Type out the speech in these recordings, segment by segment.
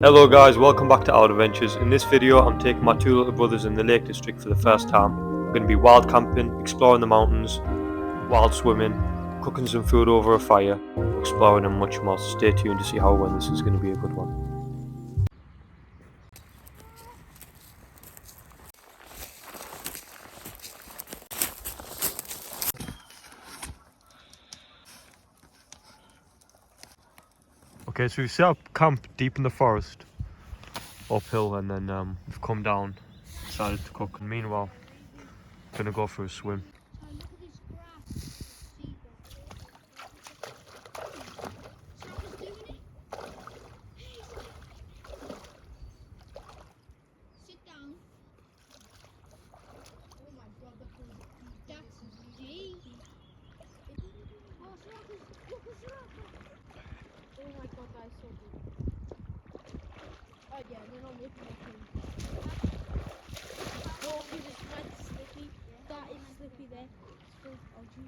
Hello guys, welcome back to Outerventures. In this video I'm taking my two little brothers in the Lake District for the first time. We're going to be wild camping, exploring the mountains, wild swimming, cooking some food over a fire, exploring and much more. So stay tuned to see how well this is going to be a good one. Okay, so we've set up camp deep in the forest, uphill, and then we've come down, decided to cook, and meanwhile, gonna go for a swim. Oh my god, that is so good. Oh yeah, then I'm looking at him. Oh, he was red slippy. That is slippy there. So dodgy.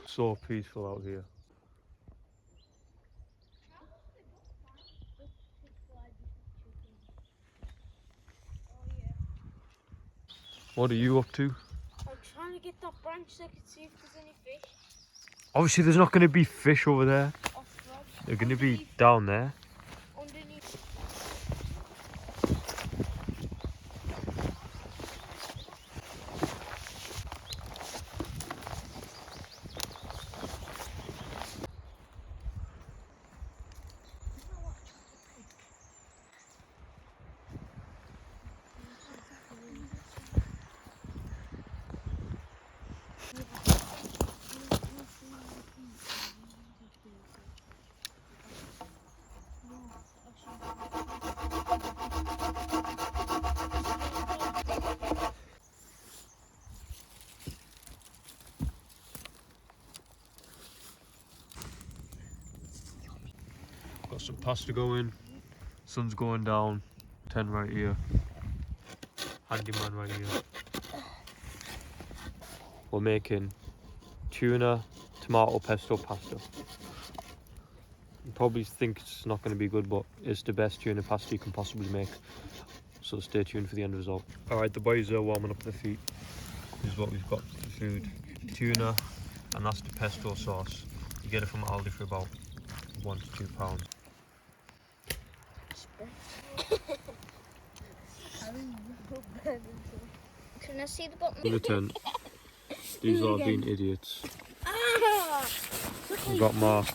So peaceful out here. What are you up to? I'm trying to get that branch so I can see if there's any fish. Obviously there's not going to be fish over there. Off rod. They're going to be down there. Underneath. Got some pasta going, sun's going down, tent right here, handyman right here. We're making tuna, tomato pesto pasta. You probably think it's not going to be good, but it's the best tuna pasta you can possibly make. So stay tuned for the end result. Alright, the boys are warming up their feet. This is what we've got for food. Tuna, and that's the pesto sauce. You get it from Aldi for about £1 to £2. Can I see the bottom? In the tent. These are being idiots. Ah! I've got my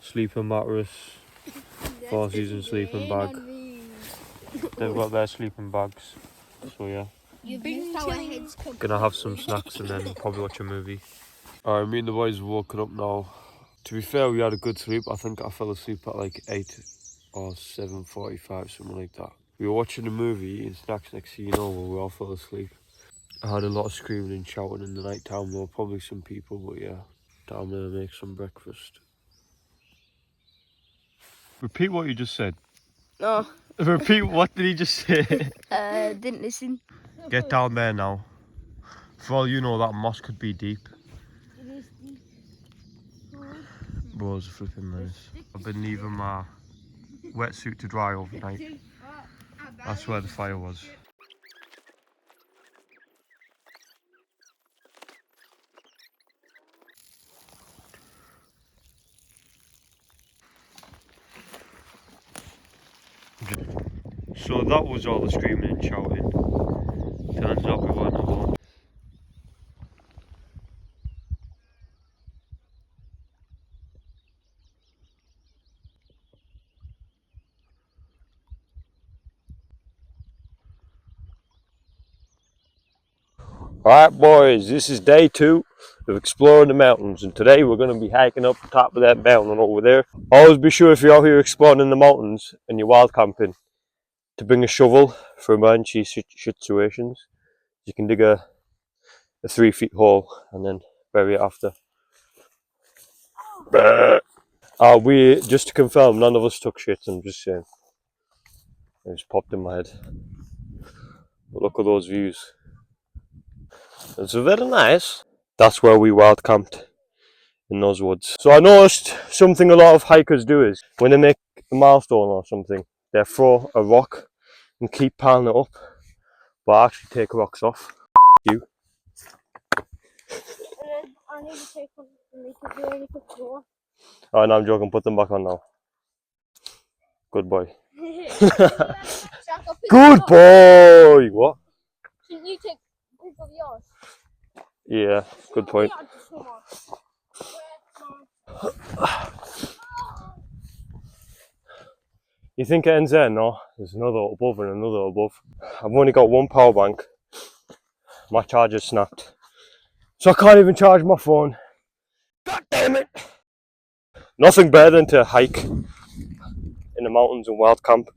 sleeping mattress, 4 season sleeping bag. They've got their sleeping bags. So yeah. Gonna have some snacks and then probably watch a movie. Alright, me and the boys have woken up now. To be fair, we had a good sleep. I think I fell asleep at like 8 or 7:45, something like that. We were watching a movie, eating snacks, next thing you know, we all fell asleep. I heard a lot of screaming and shouting in the night time. There were probably some people, but yeah. Time to make some breakfast. Repeat what you just said. No. Repeat, what did he just say? Didn't listen. Get down there now. For all you know, that moss could be deep. It is deep. Bro, it's a flipping menace. I've been leaving my wetsuit to dry overnight. That's where the fire was. So that was all the screaming and shouting. Turns out we weren't alone. Alright boys, this is day 2 of exploring the mountains, and today we're going to be hiking up the top of that mountain over there. Always be sure, if you're out here exploring in the mountains and you're wild camping, to bring a shovel for emergency situations. You can dig a 3 feet hole and then bury it after. We, just to confirm, none of us took shit, I'm just saying. It just popped in my head. But look at those views. It's very nice. That's where we wild camped, in those woods. So I noticed something a lot of hikers do is when they make a milestone or something, they throw a rock and keep piling it up, but I actually take rocks off. You. And then I need to take one from me because you only took 4. Oh no, I'm joking, put them back on now. Good boy. Good boy! What? Shouldn't you take proof of yours? Yeah, good point. You think it ends there? No, there's another above and another above. I've only got one power bank. My charger's snapped. So I can't even charge my phone. God damn it! Nothing better than to hike in the mountains and wild camp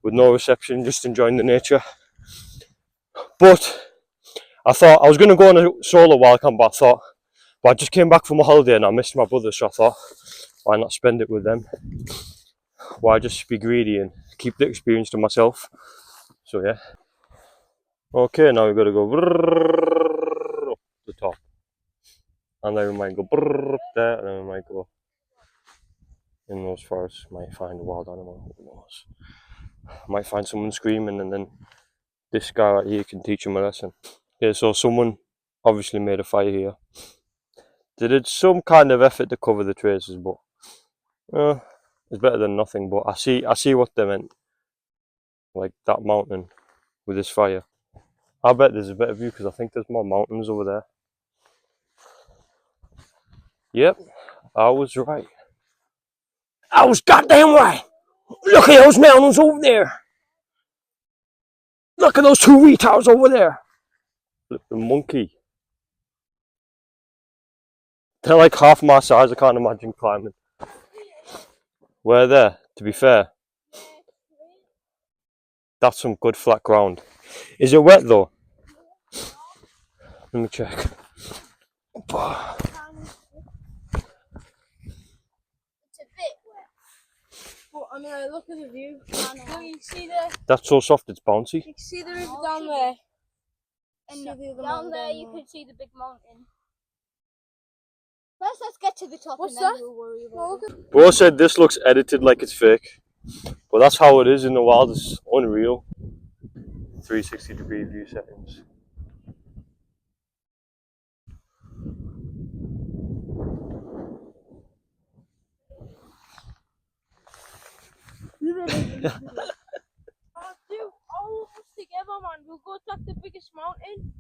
with no reception, just enjoying the nature. But I thought I was going to go on a solo wild camp, but I just came back from a holiday and I missed my brother, so I thought, why not spend it with them? Why just be greedy and keep the experience to myself? So yeah. Okay, now we've got to go up the top. And then we might go up there, and then we might go in those forests. Might find a wild animal, who knows? Might find someone screaming, and then this guy right here can teach him a lesson. Yeah, so someone obviously made a fire here. They did some kind of effort to cover the traces, but it's better than nothing. But I see what they meant, like that mountain with this fire. I bet there's a better view because I think there's more mountains over there. Yep, I was right. I was goddamn right. Look at those mountains over there. Look at those 2 retards over there. Look, the monkey. They're like half my size. I can't imagine climbing. Where there, to be fair. That's some good flat ground. Is it wet though? Let me check. It's a bit wet. But I mean, look at the view. You see That's so soft it's bouncy. you can see the river down there. And down there you can see the big mountain. First, let's get to the top. What's and then we'll worry about it. Bro said this looks edited like it's fake. But that's how it is in the wild. It's unreal. 360-degree view settings. All of us together, man. We'll go to the biggest mountain.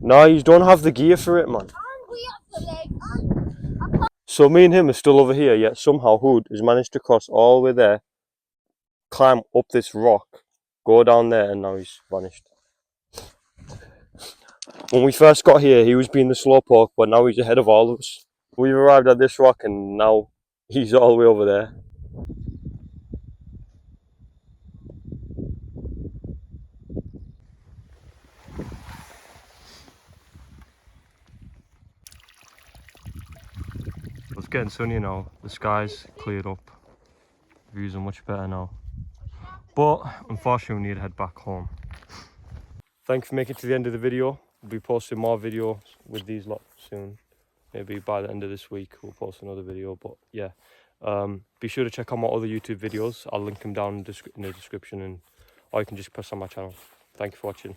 No, you don't have the gear for it, man. And we have the leg. So me and him are still over here, yet somehow Hood has managed to cross all the way there, climb up this rock, go down there, and now he's vanished. When we first got here, he was being the slowpoke, but now he's ahead of all of us. We've arrived at this rock and now he's all the way over there. It's getting sunny now, the sky's cleared up, the views are much better now. But unfortunately we need to head back home. Thanks for making it to the end of the video. We'll be posting more videos with these lot soon. Maybe by the end of this week we'll post another video, but yeah. Be sure to check out my other YouTube videos. I'll link them down in the description, or you can just press on my channel. Thank you for watching.